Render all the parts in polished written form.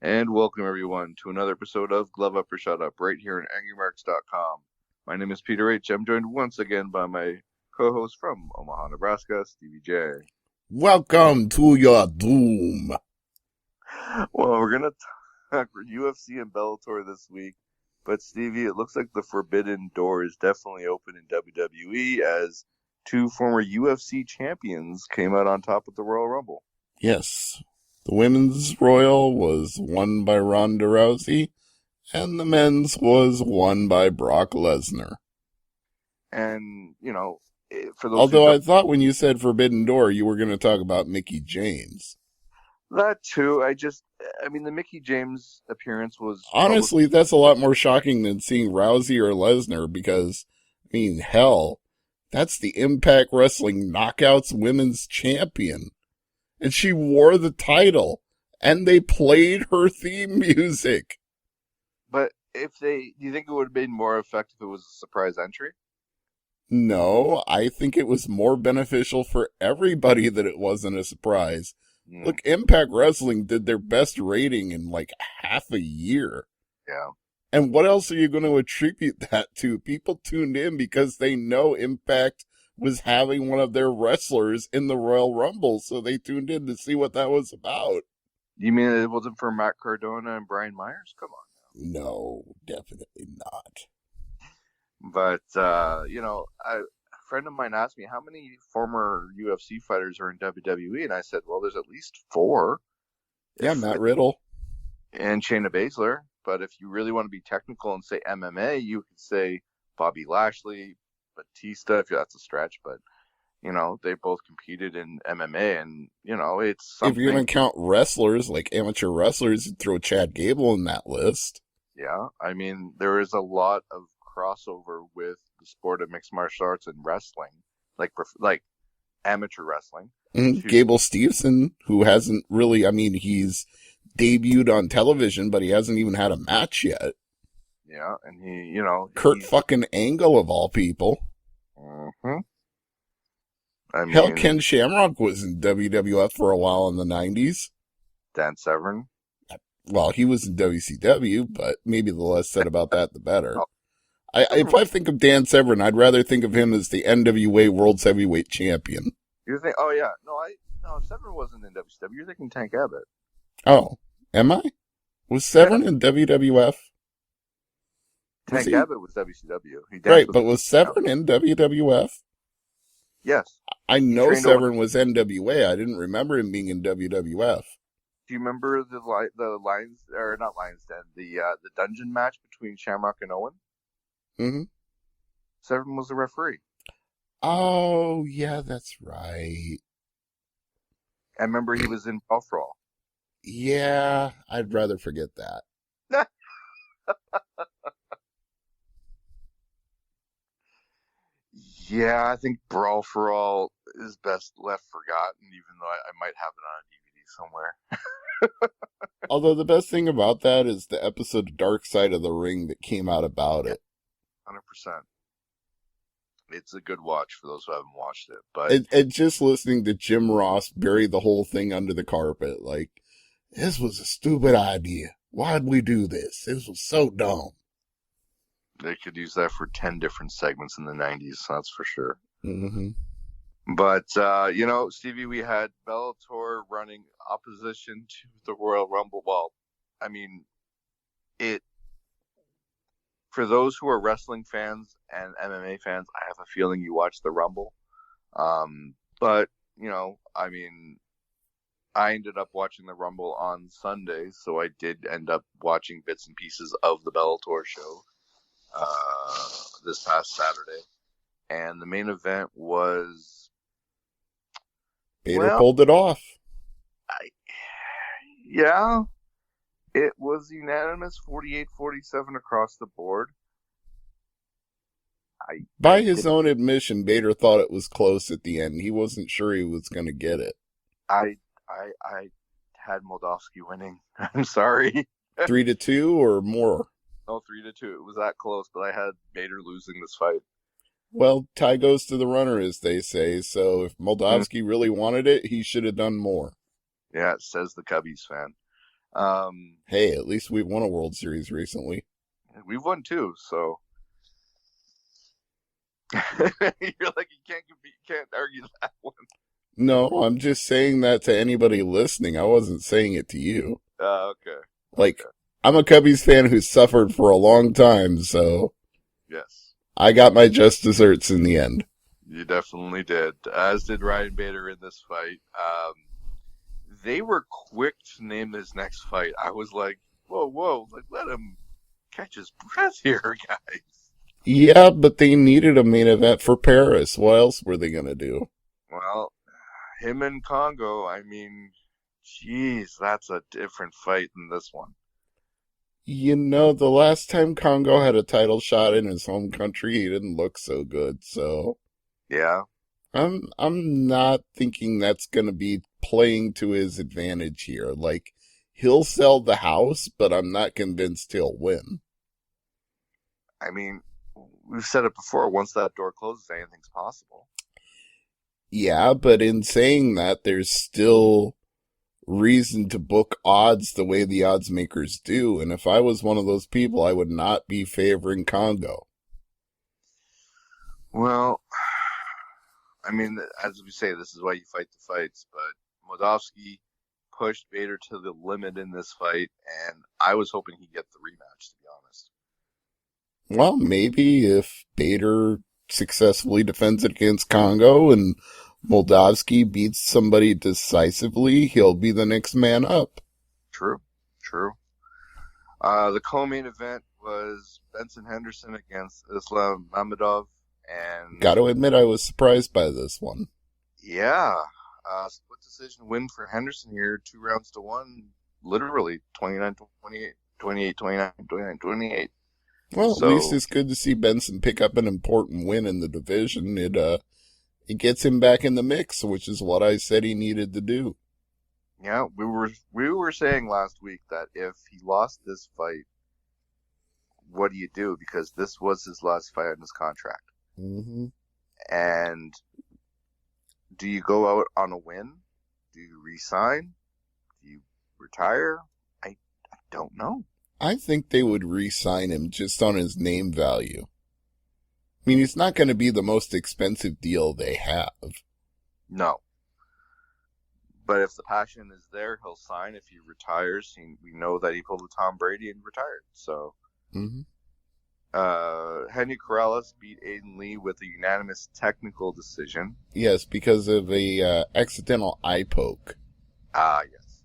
And welcome everyone to another episode of Glove Up or Shut Up right here on AngryMarks.com. My name is Peter H. I'm joined once again by my co-host from Omaha, Nebraska, Stevie J. Welcome to your doom. Well, we're going to talk UFC and Bellator this week, but Stevie, it looks like the forbidden door is definitely open in WWE as two former UFC champions came out on top of the Royal Rumble. Yes, the women's Royal was won by Ronda Rousey, and the men's was won by Brock Lesnar. And, for those Although I thought when you said forbidden door, you were going to talk about Mickie James. That too. The Mickie James appearance was... Honestly, that's a lot more shocking than seeing Rousey or Lesnar because, hell, that's the Impact Wrestling Knockouts Women's Champion. And she wore the title, and they played her theme music. But do you think it would have been more effective if it was a surprise entry? No, I think it was more beneficial for everybody that it wasn't a surprise. Look, Impact Wrestling did their best rating in like half a year. Yeah. And what else are you going to attribute that to? People tuned in because they know Impact was having one of their wrestlers in the Royal Rumble, so they tuned in to see what that was about. You mean it wasn't for Matt Cardona and Brian Myers? Come on now. No, definitely not. But, a friend of mine asked me, how many former UFC fighters are in WWE? And I said, well, there's at least 4. Yeah, Matt Riddle. And Shayna Baszler. But if you really want to be technical and say MMA, you could say Bobby Lashley, Batista, if that's a stretch. But, they both competed in MMA. And, it's something. If you're going to count wrestlers, like amateur wrestlers, you'd throw Chad Gable in that list. Yeah, there is a lot of crossover with the sport of mixed martial arts and wrestling, like amateur wrestling. Gable Steveson, who hasn't really, he's debuted on television, but he hasn't even had a match yet. Yeah, and Kurt fucking Angle of all people. Mm-hmm. Hell, Ken Shamrock was in WWF for a while in the 90s. Dan Severn. Well, he was in WCW, but maybe the less said about that, the better. If I think of Dan Severn, I'd rather think of him as the NWA World's Heavyweight Champion. You think? Oh yeah, no, Severn wasn't in WCW. You're thinking Tank Abbott. Oh, am I? Was Severn in WWF? Tank Abbott was WCW. Right, but was Severn in WWF? Yes. I know Severn was NWA. I didn't remember him being in WWF. Do you remember the Lions, or not Lions Den, the dungeon match between Shamrock and Owen? Mm-hmm. Severn was the referee. Oh, yeah, that's right. I remember he was in Brawl for All. Yeah, I'd rather forget that. Yeah, I think Brawl for All is best left forgotten, even though I might have it on a DVD somewhere. Although the best thing about that is the episode of Dark Side of the Ring that came out about it. 100%. It's a good watch for those who haven't watched it. But and just listening to Jim Ross bury the whole thing under the carpet, like, this was a stupid idea. Why'd we do this? This was so dumb. They could use that for 10 different segments in the 90s, that's for sure. Mm-hmm. But, Stevie, we had Bellator running opposition to the Royal Rumble. Well, for those who are wrestling fans and MMA fans, I have a feeling you watched the Rumble. But, I ended up watching the Rumble on Sunday, so I did end up watching bits and pieces of the Bellator show this past Saturday. And the main event was... Bader pulled it off. Yeah. It was unanimous 48-47 across the board. By his own admission, Bader thought it was close at the end. He wasn't sure he was going to get it. I had Moldavsky winning. I'm sorry. 3-2 or more? No, 3-2. It was that close, but I had Bader losing this fight. Well, tie goes to the runner, as they say. So if Moldavsky really wanted it, he should have done more. Yeah, it says the Cubbies fan. Hey, at least we won a World Series recently. We've won 2, so you're like you can't argue that one. No, I'm just saying that to anybody listening. I wasn't saying it to you. Okay. Like, I'm a Cubbies fan who's suffered for a long time, so Yes, I got my just desserts in the end. you definitely did. As did Ryan Bader in this fight. They were quick to name his next fight. I was like, whoa, like let him catch his breath here, guys. Yeah, but they needed a main event for Paris. What else were they gonna do? Well, him and Congo, I mean, geez, that's a different fight than this one. You know, the last time Congo had a title shot in his home country, he didn't look so good, so Yeah, I'm not thinking that's gonna be playing to his advantage here. Like, he'll sell the house, but I'm not convinced he'll win. I mean, we've said it before. Once that door closes, anything's possible. Yeah, but in saying that, there's still reason to book odds the way the odds makers do, and if I was one of those people, I would not be favoring Congo. Well, I mean, as we say, this is why you fight the fights. But Moldavsky pushed Bader to the limit in this fight, and I was hoping he'd get the rematch, to be honest. Well, maybe if Bader successfully defends it against Congo and Moldavsky beats somebody decisively, he'll be the next man up. True. The co-main event was Benson Henderson against Islam Mamedov, and Gotta admit, I was surprised by this one. yeah, split decision win for Henderson here, 2 rounds to 1, literally 29-28, 28-29, 29-28. Well, So, at least it's good to see Benson pick up an important win in the division. It gets him back in the mix, which is what I said he needed to do. yeah, we were saying last week that if he lost this fight, what do you do? Because this was his last fight on his contract. Mm-hmm. And do you go out on a win? Do you resign? Do you retire? I don't know. I think they would re-sign him just on his name value. I mean, he's not going to be the most expensive deal they have. No. But if the passion is there, he'll sign. If he retires, we know that he pulled a Tom Brady and retired. So, Mm-hmm. Henry Corrales beat Aiden Lee with a unanimous technical decision. Yes, because of a accidental eye poke. Yes.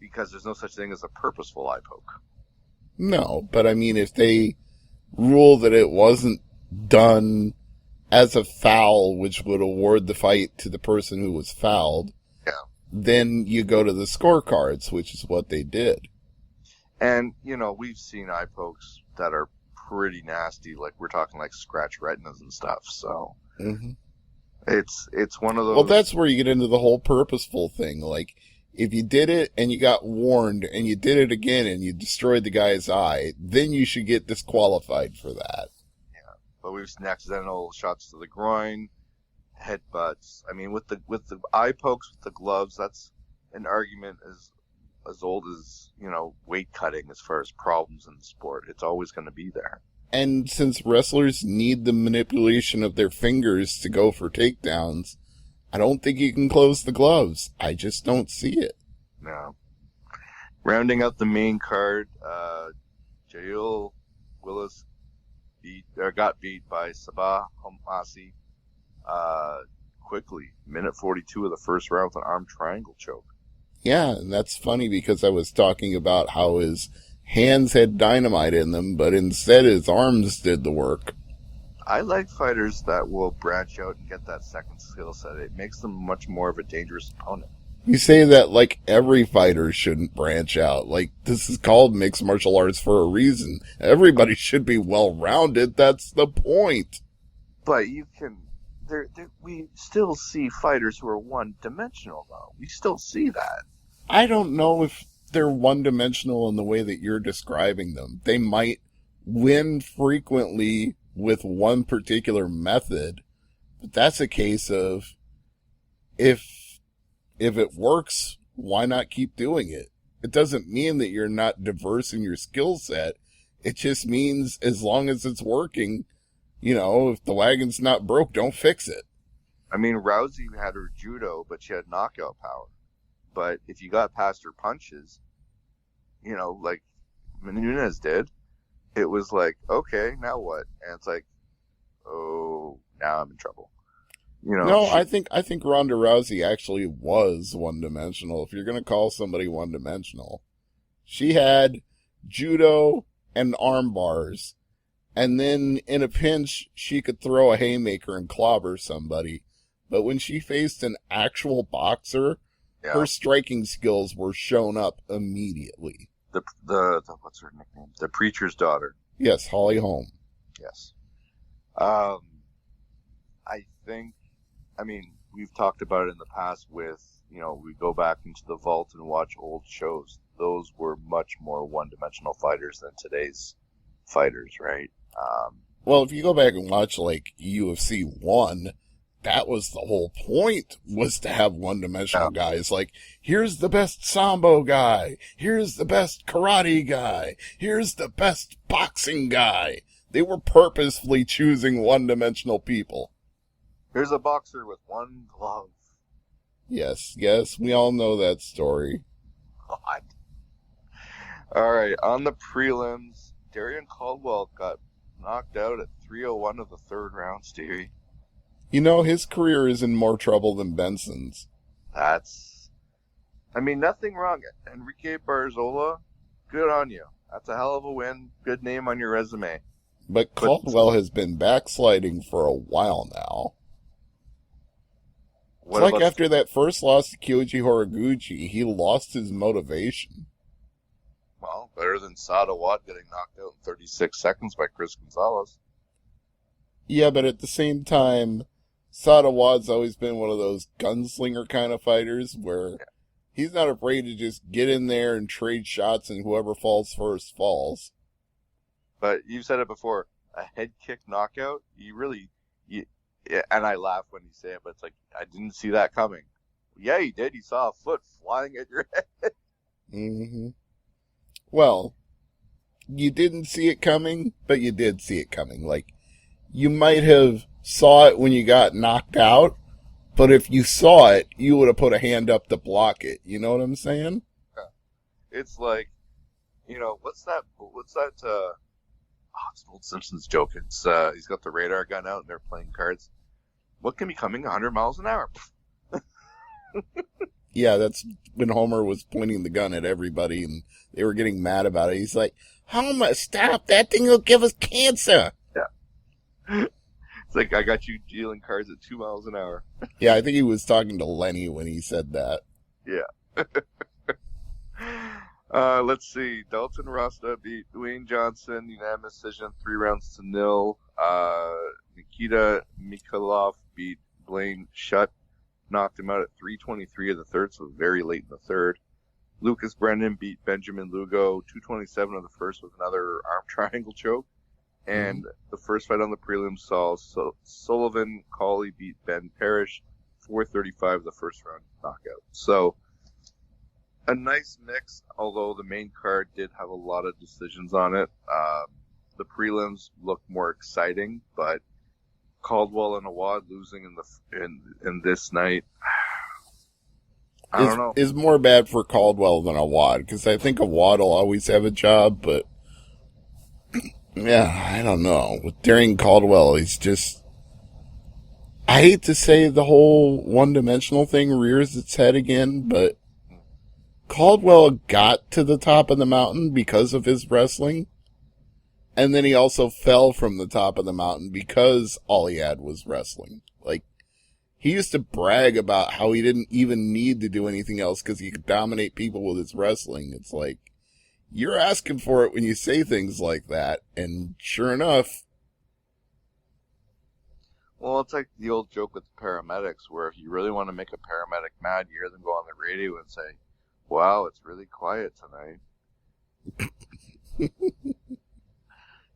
Because there's no such thing as a purposeful eye poke. No, but I mean, if they rule that it wasn't done as a foul, which would award the fight to the person who was fouled, Yeah. then you go to the scorecards, which is what they did. And, we've seen eye pokes that are pretty nasty. Like, we're talking like scratch retinas and stuff. So, Mm-hmm. it's one of those. Well, that's where you get into the whole purposeful thing. Like, if you did it and you got warned and you did it again and you destroyed the guy's eye, then you should get disqualified for that. Yeah. But we've seen accidental shots to the groin, headbutts. I mean, with the eye pokes with the gloves, that's an argument as old as, weight cutting as far as problems in the sport. It's always going to be there. And since wrestlers need the manipulation of their fingers to go for takedowns, I don't think you can close the gloves. I just don't see it. No. Rounding out the main card, Jail Willis got beat by Sabah Homasi quickly. Minute 42 of the first round with an arm triangle choke. Yeah, and that's funny because I was talking about how his hands had dynamite in them, but instead his arms did the work. I like fighters that will branch out and get that second skill set. It makes them much more of a dangerous opponent. You say that like every fighter shouldn't branch out. Like, this is called mixed martial arts for a reason. Everybody should be well-rounded. That's the point. But you can... we still see fighters who are one-dimensional, though. We still see that. I don't know if they're one-dimensional in the way that you're describing them. They might win frequently with one particular method, but that's a case of if it works why not keep doing it? It doesn't mean that you're not diverse in your skill set. It just means as long as it's working, if the wagon's not broke, don't fix it. I mean, Rousey had her judo, but she had knockout power. But if you got past her punches, like Nunes did, it was like, okay, now what? And it's like, oh, now I'm in trouble. No, I think Ronda Rousey actually was one-dimensional. If you're going to call somebody one-dimensional, she had judo and arm bars, and then in a pinch, she could throw a haymaker and clobber somebody. But when she faced an actual boxer, her striking skills were shown up immediately. The what's her nickname? The preacher's daughter. Yes, Holly Holm. Yes. I mean, we've talked about it in the past with, we go back into the vault and watch old shows. Those were much more one-dimensional fighters than today's fighters, right? Well, if you go back and watch, like, UFC 1, that was the whole point, was to have one-dimensional guys. Like, here's the best Sambo guy. Here's the best karate guy. Here's the best boxing guy. They were purposefully choosing one-dimensional people. Here's a boxer with one glove. Yes, we all know that story. God. All right, on the prelims, Darian Caldwell got knocked out at 3:01 of the third round, Stevie. His career is in more trouble than Benson's. Nothing wrong. Enrique Barzola, good on you. That's a hell of a win. Good name on your resume. But Caldwell has been backsliding for a while now. It's like after that first loss to Kyoji Horiguchi, he lost his motivation. Well, better than Sada Watt getting knocked out in 36 seconds by Chris Gonzalez. Yeah, but at the same time, Sada Watt's always been one of those gunslinger kind of fighters where he's not afraid to just get in there and trade shots, and whoever falls first falls. But you've said it before, a head kick knockout, and I laugh when you say it, but it's like, I didn't see that coming. Yeah, you did. You saw a foot flying at your head. Mm-hmm. Well, you didn't see it coming, but you did see it coming. Like, you might have saw it when you got knocked out, but if you saw it, you would have put a hand up to block it. You know what I'm saying? Yeah. It's like, what's that, it's an old Simpsons joke. It's, he's got the radar gun out and they're playing cards. What can be coming 100 miles an hour? Yeah, that's when Homer was pointing the gun at everybody and they were getting mad about it. He's like, Homer, stop. That thing will give us cancer. Yeah. It's like, I got you dealing cards at 2 miles an hour. Yeah, I think he was talking to Lenny when he said that. Yeah. Let's see. Dalton Rasta beat Dwayne Johnson, unanimous decision, 3-0. Nikita Mikhailov beat Blaine Shutt, knocked him out at 3:23 of the third, so very late in the third. Lucas Brennan beat Benjamin Lugo, 2:27 of the first with another arm triangle choke. And the first fight on the prelims saw Sullivan Cauley beat Ben Parrish, 4:35 of the first round knockout. So, a nice mix, although the main card did have a lot of decisions on it. The prelims looked more exciting, but Caldwell and Awad losing in this night, I don't know. Is more bad for Caldwell than Awad, because I think Awad will always have a job, but yeah, I don't know. With Darian Caldwell, he's just, I hate to say the whole one-dimensional thing rears its head again, but Caldwell got to the top of the mountain because of his wrestling. And then he also fell from the top of the mountain because all he had was wrestling. Like, he used to brag about how he didn't even need to do anything else because he could dominate people with his wrestling. It's like, you're asking for it when you say things like that. And sure enough. Well, it's like the old joke with the paramedics, where if you really want to make a paramedic mad, you hear them go on the radio and say, wow, it's really quiet tonight.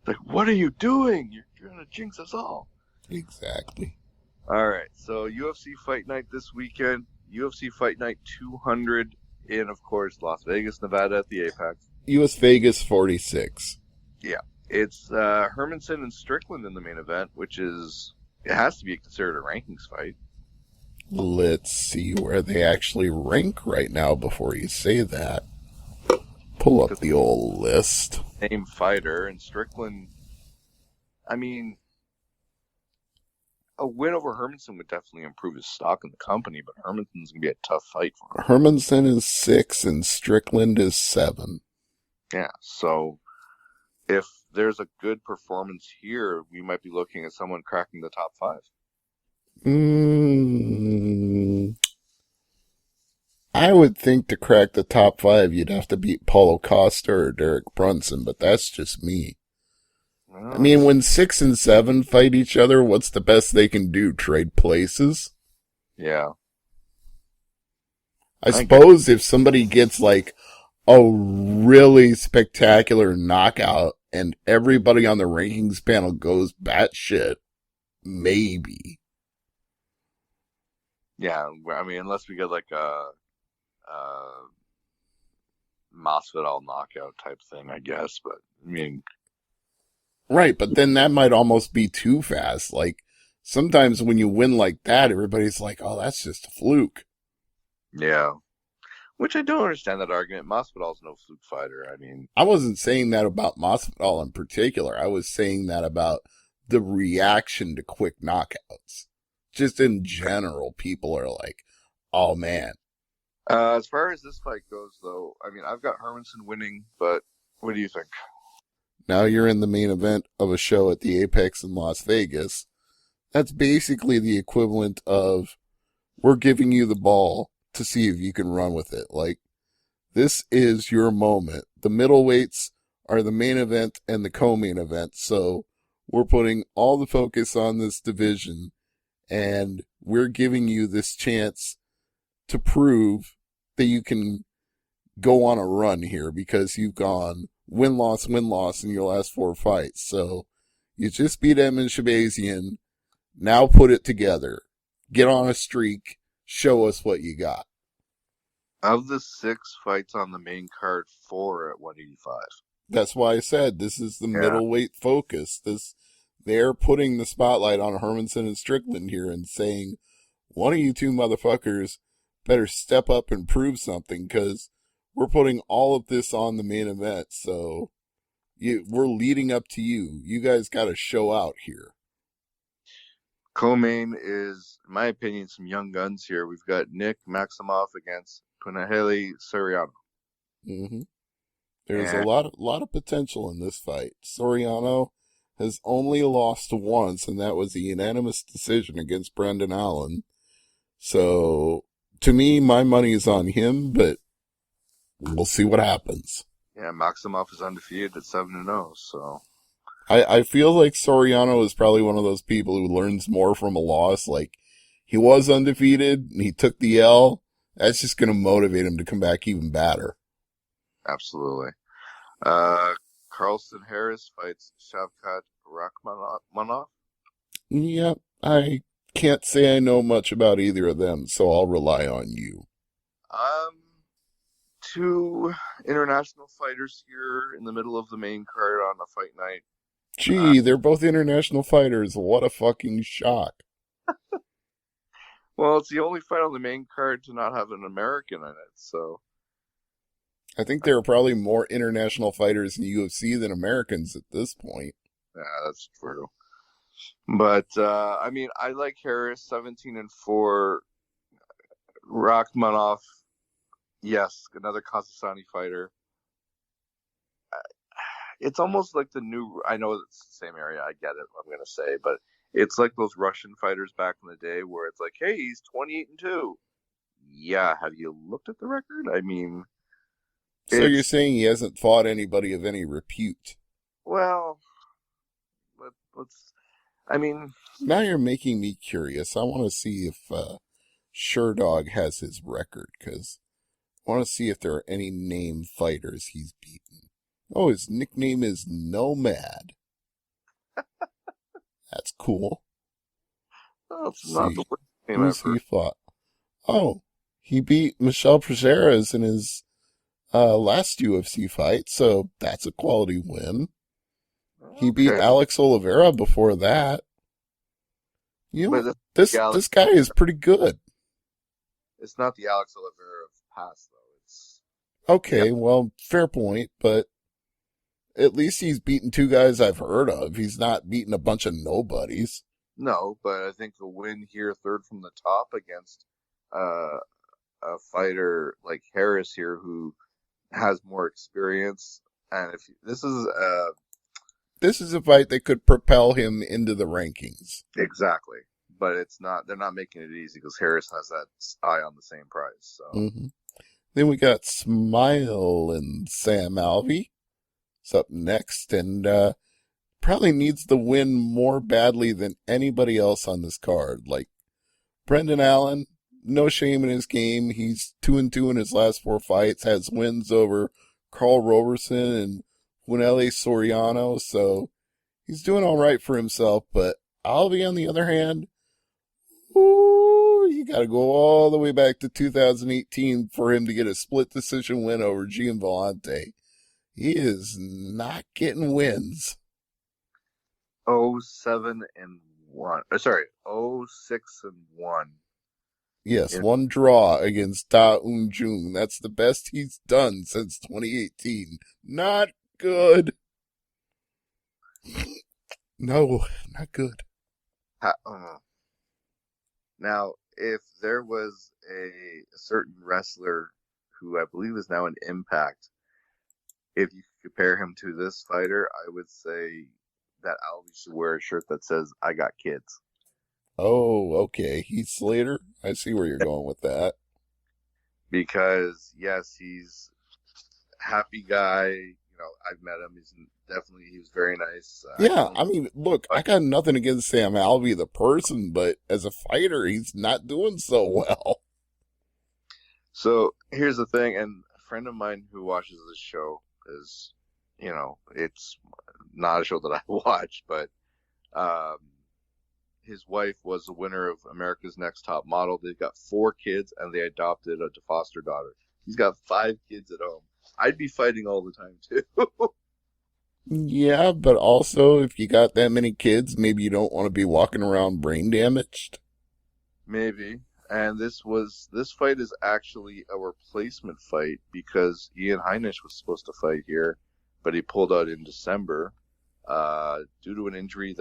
Like, what are you doing? You're trying to jinx us all. Exactly. All right, so UFC Fight Night this weekend. UFC Fight Night 200. in, of course, Las Vegas, Nevada at the Apex. US Vegas 46. Yeah. It's Hermansson and Strickland in the main event, which is, it has to be considered a rankings fight. Let's see where they actually rank right now before you say that. Pull up the old list. Same fighter, and Strickland, I mean, a win over Hermansson would definitely improve his stock in the company, but Hermansson's going to be a tough fight for him. Hermansson is 6 and Strickland is 7. Yeah, so if there's a good performance here, we might be looking at someone cracking the top 5. I would think to crack the top 5, you'd have to beat Paulo Costa or Derek Brunson, but that's just me. Well, I mean, when 6 and 7 fight each other, what's the best they can do? Trade places? Yeah. I suppose if somebody gets like a really spectacular knockout and everybody on the rankings panel goes batshit, maybe. Yeah, I mean, unless we get like a Masvidal knockout type thing, I guess. But I mean, right? But then that might almost be too fast. Like sometimes when you win like that, everybody's like, "Oh, that's just a fluke." yeah. Which I don't understand that argument. Masvidal's no fluke fighter. I mean, I wasn't saying that about Masvidal in particular. I was saying that about the reaction to quick knockouts. Just in general, people are like, "Oh man." as far as this fight goes, though, I mean, I've got Hermansson winning, but what do you think? Now you're in the main event of a show at the Apex in Las Vegas. That's basically the equivalent of we're giving you the ball to see if you can run with it. Like, this is your moment. The middleweights are the main event and the co-main event, so we're putting all the focus on this division, and we're giving you this chance to prove that you can go on a run here because you've gone win-loss in your last 4 fights. So you just beat Edmund Shabazian. Now put it together. Get on a streak. Show us what you got. Of the 6 fights on the main card, 4 at 185. That's why I said this is the middleweight focus. They're putting the spotlight on Hermansson and Strickland here and saying, one of you two motherfuckers better step up and prove something because we're putting all of this on the main event. So we're leading up to you. You guys got to show out here. Co-main is, in my opinion, some young guns here. We've got Nick Maximoff against Punahele Soriano. Mm-hmm. There's a lot of potential in this fight. Soriano has only lost once, and that was a unanimous decision against Brendan Allen. So, to me, my money is on him, but we'll see what happens. Yeah, Maximoff is undefeated at 7-0, so... I feel like Soriano is probably one of those people who learns more from a loss. Like, he was undefeated, and he took the L. That's just going to motivate him to come back even badder. Absolutely. Carlston Harris fights Shavkat Rakhmonov. Yeah, I can't say I know much about either of them, so I'll rely on you. 2 international fighters here in the middle of the main card on a fight night. Gee, they're both international fighters. What a fucking shock. Well, it's the only fight on the main card to not have an American in it, so... I think there are probably more international fighters in the UFC than Americans at this point. Yeah, that's true. But, I mean, I like Harris, 17-4. Rakhmonov, yes, another Kazakhstani fighter. It's almost like the new, I know it's the same area, I get it, I'm going to say, but it's like those Russian fighters back in the day where it's like, hey, he's 28-2. Yeah, have you looked at the record? I mean... So you're saying he hasn't fought anybody of any repute? Well, let's, I mean... Now you're making me curious. I want to see if Sherdog has his record, because I want to see if there are any named fighters he's beaten. Oh, his nickname is Nomad. That's cool. Well, it's not the worst name Who's ever. he fought? Oh, He beat Michel Prazeres in his last UFC fight, so that's a quality win. He beat Okay, Alex Oliveira before that. You but know, this this Alex, guy is pretty good. it's not the Alex Oliveira of past though. It's the Okay, well, fair point, but at least he's beaten two guys I've heard of. He's not beaten a bunch of nobodies. no, but I think a win here, third from the top against uh, a fighter like Harris here who has more experience. And if this is This is a fight that could propel him into the rankings. exactly, but it's not. They're not making it easy because Harris has that eye on the same prize. So hmm Then we got Smile and Sam Alvey. It's up next, and probably needs the win more badly than anybody else on this card. Like Brendan Allen, no shame in his game. He's 2-2 in his last four fights, has wins over Carl Roberson and Winele Soriano, so he's doing all right for himself. But Alvey, on the other hand, ooh, you got to go all the way back to 2018 for him to get a split decision win over Gian Vellante. He is not getting wins. 0-7-1. Sorry, 0-6-1. Yes, In, one draw against Da Un Jung. That's the best he's done since 2018. Not good. No, not good. now, if there was a certain wrestler who I believe is now an Impact, if you compare him to this fighter, I would say that Alvey should wear a shirt that says "I got kids." Oh, okay. Heath Slater. I see where you're going with that. Because yes, he's a happy guy. You know, I've met him. He was very nice. Yeah, I mean, look, I got nothing against Sam Alvey, the person, but as a fighter, he's not doing so well. So here's the thing, and a friend of mine who watches this show is, it's not a show that I watch, but um, his wife was the winner of America's Next Top Model. They've got 4 kids, and they adopted a foster daughter. He's got 5 kids at home. I'd be fighting all the time too. Yeah, but also, if you got that many kids, maybe you don't want to be walking around brain damaged. Maybe. And this fight is actually a replacement fight because Ian Heinisch was supposed to fight here, but he pulled out in December due to an injury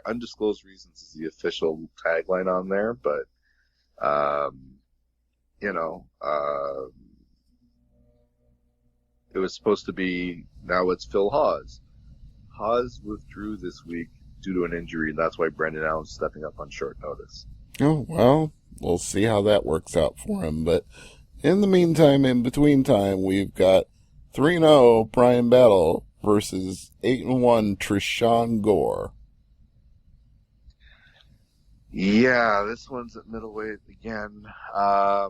undisclosed reasons is the official tagline on there, but you know, it was supposed to be, now it's Phil Hawes. Hawes withdrew this week due to an injury, and that's why Brendan Allen's stepping up on short notice. Oh, well, we'll see how that works out for him. But in the meantime, in between time, we've got 3-0 Brian Battle versus 8-1 Trishan Gore. Yeah, this one's at middleweight again. I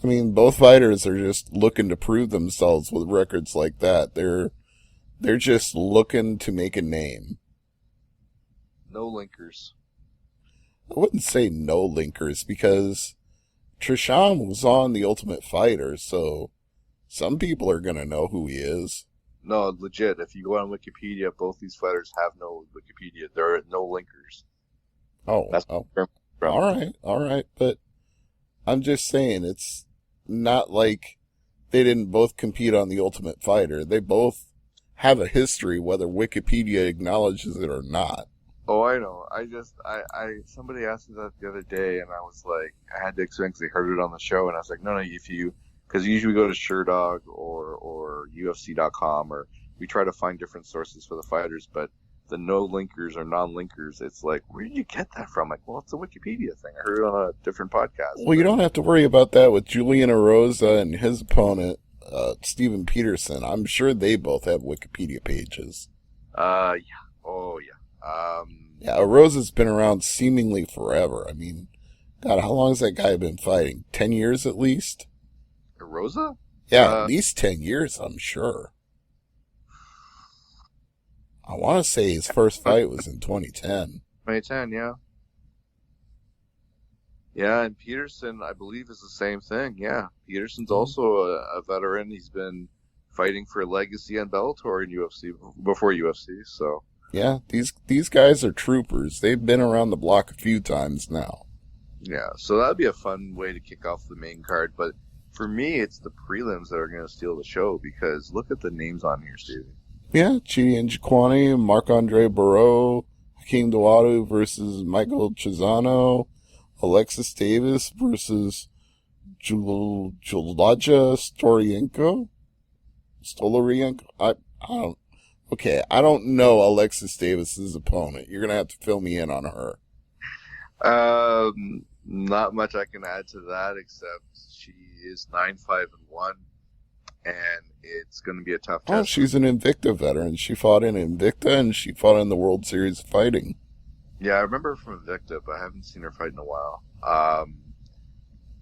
mean, both fighters are just looking to prove themselves with records like that. They're just looking to make a name. No linkers. I wouldn't say no linkers because Trishan was on The Ultimate Fighter, so some people are going to know who he is. No, legit. If you go on Wikipedia, both these fighters have no Wikipedia. There are no linkers. Oh, That's all right. But I'm just saying, it's not like they didn't both compete on The Ultimate Fighter. They both have a history, whether Wikipedia acknowledges it or not. Oh, I know. Somebody asked me that the other day, and I was like, I had to explain because they heard it on the show, and I was like, no, because usually we go to SureDog or UFC.com, or we try to find different sources for the fighters, but the no linkers or non-linkers, it's like, where did you get that from? Like, well, it's a Wikipedia thing. I heard it on a different podcast. Well, you don't have to worry about that with Julian Erosa and his opponent, Steven Peterson. I'm sure they both have Wikipedia pages. Yeah. Oh, yeah. Yeah, Erosa's been around seemingly forever. I mean, God, how long has that guy been fighting? 10 years at least? Rosa? Yeah, at least 10 years, I'm sure. I want to say his first fight was in 2010. 2010, yeah. Yeah, and Peterson, I believe, is the same thing. Yeah, Peterson's Mhm. also a veteran. He's been fighting for Legacy and Bellator in UFC before UFC. So Yeah, these guys are troopers. They've been around the block a few times now. yeah, so that'd be a fun way to kick off the main card. But for me, it's the prelims that are going to steal the show because look at the names on here, Stevie. Yeah, Chidi Njokuani, Marc-Andre Barreau, Hakeem Dawodu versus Michael Chisano, Alexis Davis versus Julaja Stolarienko. I don't. Okay, I don't know Alexis Davis's opponent. You're gonna have to fill me in on her. Not much I can add to that except she is 9-5-1, and it's going to be a tough Oh, test. she's an Invicta veteran. She fought in Invicta and she fought in the World Series of Fighting. Yeah, I remember her from Invicta, but I haven't seen her fight in a while.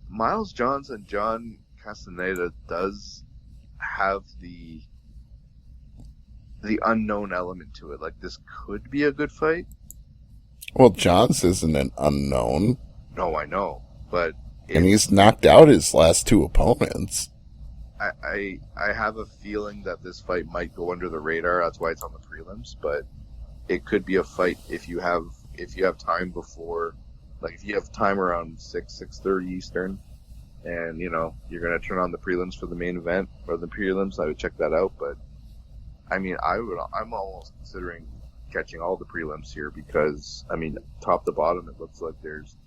Miles Johnson, John Castaneda does have the unknown element to it. Like this could be a good fight. Well, Johns isn't an unknown, No, I know, but and it's he's knocked out his last two opponents. I have a feeling that this fight might go under the radar. That's why it's on the prelims, but it could be a fight if you have time before, like if you have time around 6:30 Eastern, and you're gonna turn on the prelims for the main event or the prelims. I would check that out, but I mean, I'm almost considering catching all the prelims here because I mean, top to bottom, it looks like there's,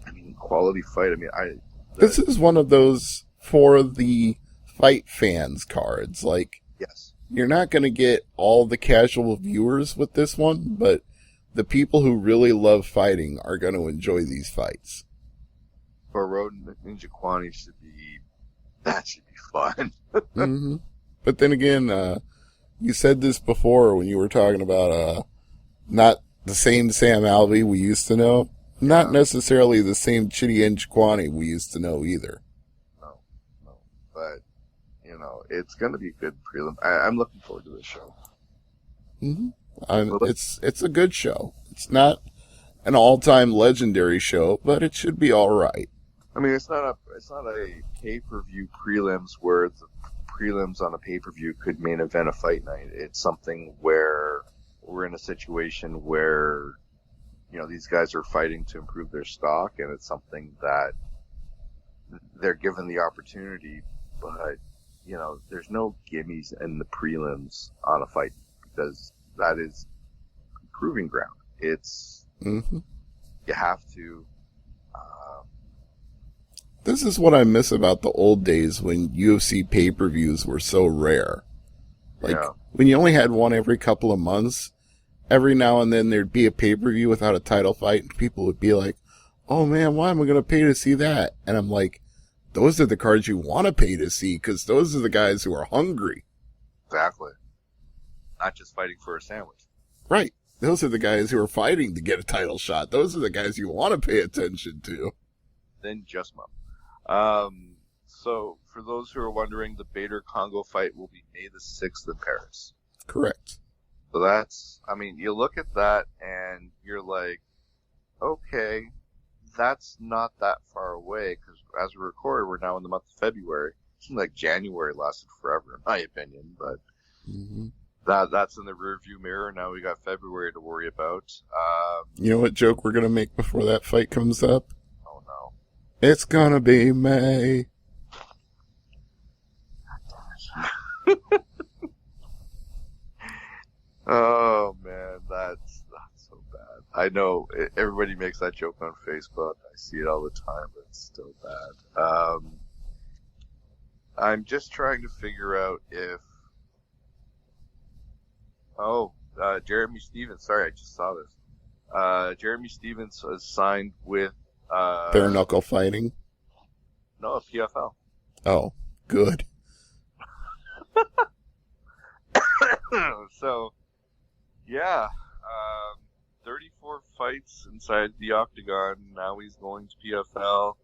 I mean, quality fight. I mean, This is one of those for the fight fans cards. Like, yes, you're not going to get all the casual viewers with this one, but the people who really love fighting are going to enjoy these fights. for Road Ninja Kwani should be fun. hmm But then again, you said this before when you were talking about not the same Sam Alvey we used to know, not Yeah, necessarily the same Chidi Njokuani we used to know either. no, no, but it's gonna be a good prelim. I'm looking forward to this show. hmm Well, it's a good show. It's not an all-time legendary show, but it should be all right. I mean, it's not a pay-per-view prelims where the prelims on a pay-per-view could main event a fight night. It's something where we're in a situation where these guys are fighting to improve their stock, and it's something that they're given the opportunity, but there's no gimmies in the prelims on a fight because that is proving ground. It's hmm you have to. Um, This is what I miss about the old days when UFC pay-per-views were so rare. Like, yeah, when you only had one every couple of months, every now and then there'd be a pay-per-view without a title fight, and people would be like, oh man, why am I going to pay to see that? And I'm like, those are the cards you want to pay to see, because those are the guys who are hungry. exactly. Not just fighting for a sandwich. Right. Those are the guys who are fighting to get a title shot. Those are the guys you want to pay attention to. Then just mum. So for those who are wondering, the Bader Congo fight will be May the 6th in Paris. Correct. So that's, I mean, you look at that and you're like, okay, that's not that far away because as we record, we're now in the month of February. It seems like January lasted forever, in my opinion, but hmm that's in the rearview mirror. Now we got February to worry about. You know what joke we're going to make before that fight comes up? Oh no. It's going to be May. Oh man, that's so bad. I know everybody makes that joke on Facebook. I see it all the time, but it's still bad. I'm just trying to figure out if. Oh, Jeremy Stevens. Sorry, I just saw this. Jeremy Stevens was signed with Bare knuckle fighting. no PFL. Oh, good. So yeah, 34 fights inside the octagon. Now he's going to PFL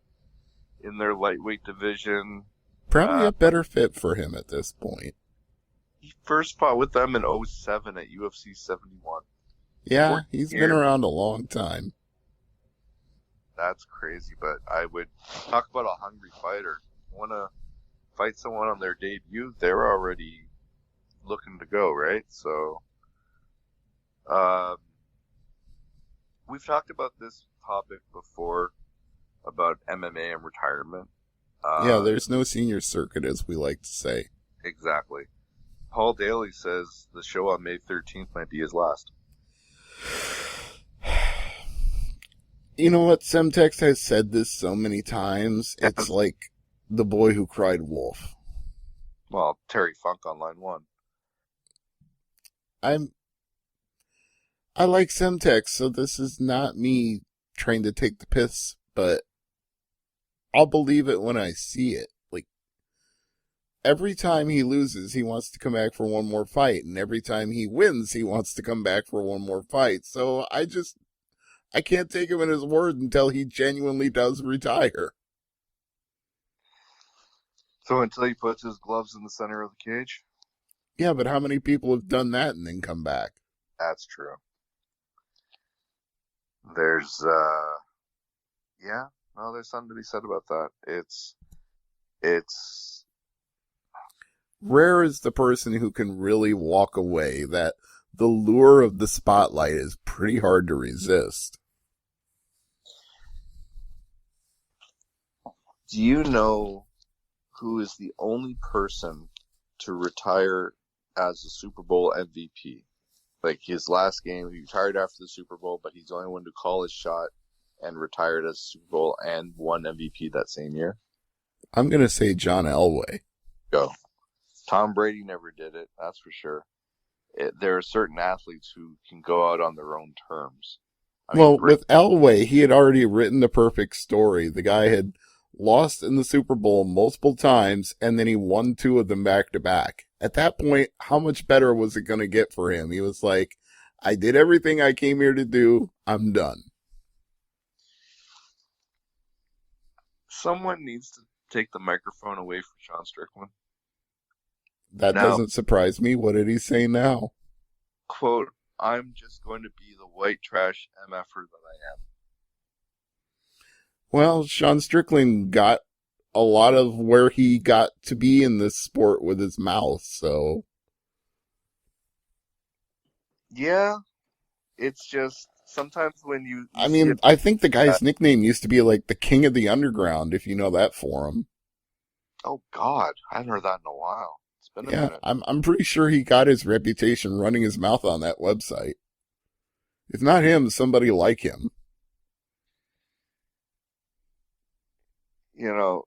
in their lightweight division. Probably a better fit for him at this point. He first fought with them in '07 at UFC 71. Yeah, 14 he's been years. around a long time. That's crazy, but I would talk about a hungry fighter. Want to fight someone on their debut? They're already looking to go, right? So, um, we've talked about this topic before about MMA and retirement. Yeah, Uh, there's no senior circuit, as we like to say. exactly. Paul Daly says the show on May 13th might be his last. You know what? Semtex has said this so many times. It's like the boy who cried wolf. Well, Terry Funk on line one. I like Semtex, so this is not me trying to take the piss, but I'll believe it when I see it. Like, every time he loses, he wants to come back for one more fight, and every time he wins, he wants to come back for one more fight. So I can't take him at his word until he genuinely does retire. So until he puts his gloves in the center of the cage? Yeah, but how many people have done that and then come back? That's true. There's, yeah, no, there's something to be said about that. It's Rare is the person who can really walk away, that the lure of the spotlight is pretty hard to resist. Do you know who is the only person to retire as a Super Bowl MVP? Like his last game, he retired after the Super Bowl, but he's the only one to call his shot and retired as Super Bowl and won MVP that same year. I'm going to say John Elway. Go. Tom Brady never did it, that's for sure. There are certain athletes who can go out on their own terms. With Elway, he had already written the perfect story. The guy had lost in the Super Bowl multiple times, and then he won 2 of them back to back. At that point, how much better was it going to get for him? He was like, I did everything I came here to do. I'm done. Someone needs to take the microphone away from Sean Strickland. That doesn't surprise me. What did he say now? Quote, I'm just going to be the white trash MFer that I am. Well, Sean Strickland got a lot of where he got to be in this sport with his mouth, so. Yeah, it's just sometimes when you I think the guy's nickname used to be like the King of the Underground, if you know that forum. Oh God, I haven't heard that in a while. It's been a minute. I'm pretty sure he got his reputation running his mouth on that website. If not him, somebody like him. You know,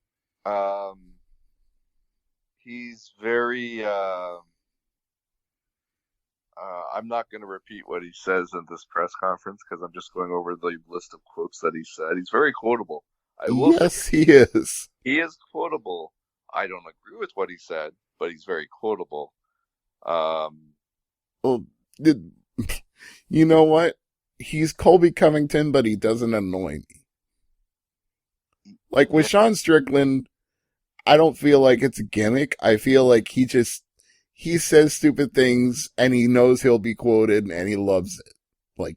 he's very, I'm not going to repeat what he says in this press conference because I'm just going over the list of quotes that he said. He's very quotable. Yes, he is. He is quotable. I don't agree with what he said, but he's very quotable. Well, you know what? He's Colby Covington, but he doesn't annoy me. Like with Sean Strickland, I don't feel like it's a gimmick. I feel like he says stupid things and he knows he'll be quoted and he loves it. Like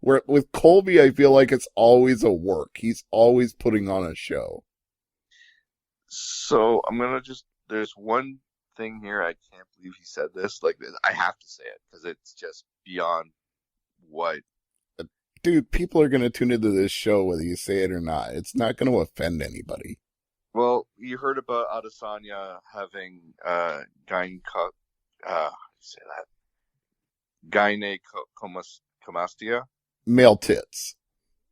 with Colby, I feel like it's always a work. He's always putting on a show. So I'm going to there's one thing here. I can't believe he said this. Like, I have to say it because it's just beyond what. Dude, people are going to tune into this show whether you say it or not. It's not going to offend anybody. Well, you heard about Adesanya having gynecomastia? Male tits.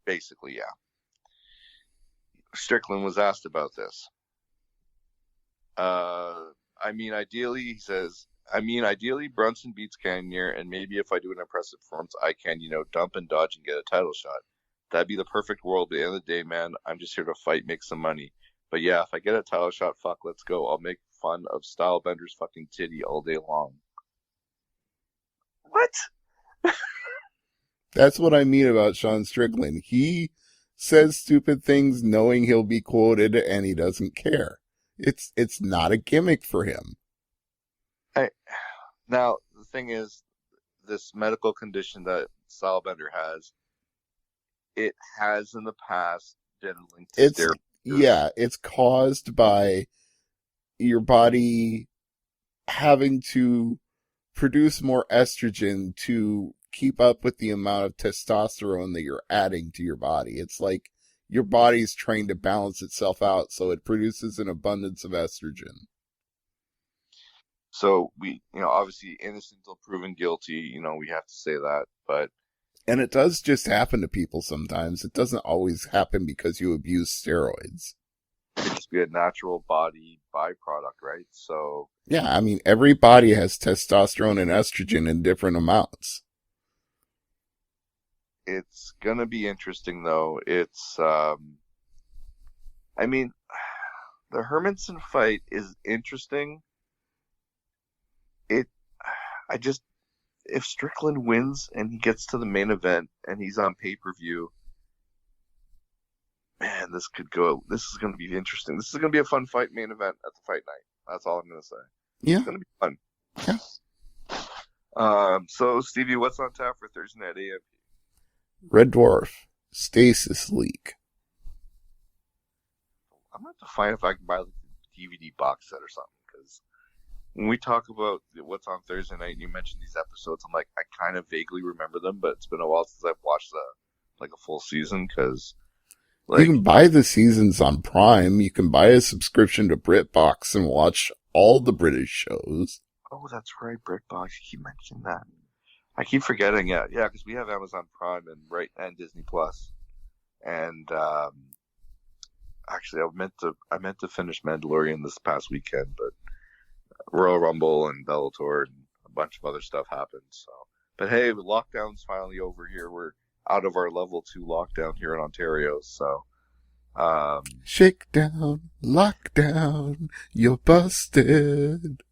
Basically, yeah. Strickland was asked about this. Ideally, he says, ideally, Brunson beats Cannonier, and maybe if I do an impressive performance, I can, dump and dodge and get a title shot. That'd be the perfect world. But at the end of the day, man, I'm just here to fight, make some money. But yeah, if I get a title shot, fuck, let's go. I'll make fun of Stylebender's fucking titty all day long. What? That's what I mean about Sean Strickland. He says stupid things knowing he'll be quoted, and he doesn't care. It's not a gimmick for him. Now, the thing is, this medical condition that Stylebender has, it has in the past estrogen linked to It's, steroids. yeah, it's caused by your body having to produce more estrogen to keep up with the amount of testosterone that you're adding to your body. It's like your body's trying to balance itself out, so it produces an abundance of estrogen. So obviously innocent until proven guilty. We have to say that, but And it does just happen to people sometimes. It doesn't always happen because you abuse steroids. it could just be a natural body byproduct, right? So Yeah, I mean, every body has testosterone and estrogen in different amounts. it's gonna be interesting, though. I mean, the Hermansson fight is interesting. It, I just, if Strickland wins and he gets to the main event and he's on pay-per-view, man, this is going to be interesting. This is going to be a fun fight main event at the fight night. That's all I'm going to say. Yeah. It's going to be fun. Yeah. So Stevie, what's on tap for Thursday night AMP? Red Dwarf, Stasis Leak. I'm going to have to find if I can buy like a DVD box set or something, because when we talk about what's on Thursday night and you mentioned these episodes, I'm like, I kind of vaguely remember them, but it's been a while since I've watched a full season, because you can buy the seasons on Prime. You can buy a subscription to BritBox and watch all the British shows. Oh, that's right, BritBox. You keep mentioning that. I keep forgetting. Yeah, because we have Amazon Prime and Disney Plus. And actually, I meant to finish Mandalorian this past weekend, but Royal Rumble and Bellator and a bunch of other stuff happened. So, but hey, the lockdown's finally over here. We're out of our level 2 lockdown here in Ontario. So, shakedown, lockdown, you're busted.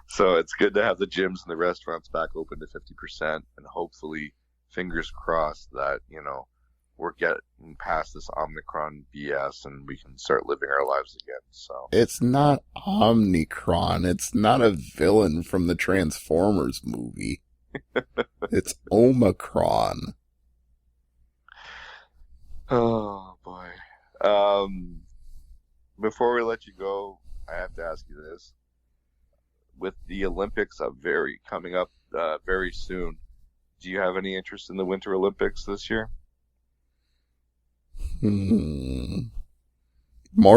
So it's good to have the gyms and the restaurants back open to 50%, and hopefully, fingers crossed that we're getting past this Omicron BS and we can start living our lives again. So it's not Omicron. It's not a villain from the Transformers movie. It's Omicron. Oh boy. Before we let you go, I have to ask you this. With the Olympics coming up very soon, do you have any interest in the Winter Olympics this year? More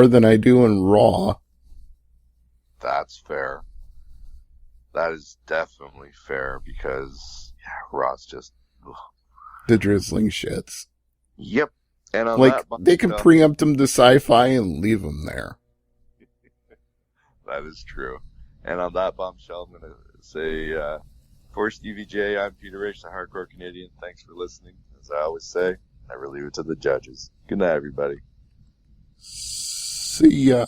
than I do in Raw. That's fair. That is definitely fair, because Raw's just the drizzling shits. Yep. And on like they can preempt them to sci-fi and leave them there. That is true. And on that bombshell, I'm going to say, for Stevie J, I'm Peter H., the hardcore Canadian. Thanks for listening. As I always say, I leave it to the judges. Good night, everybody. See ya.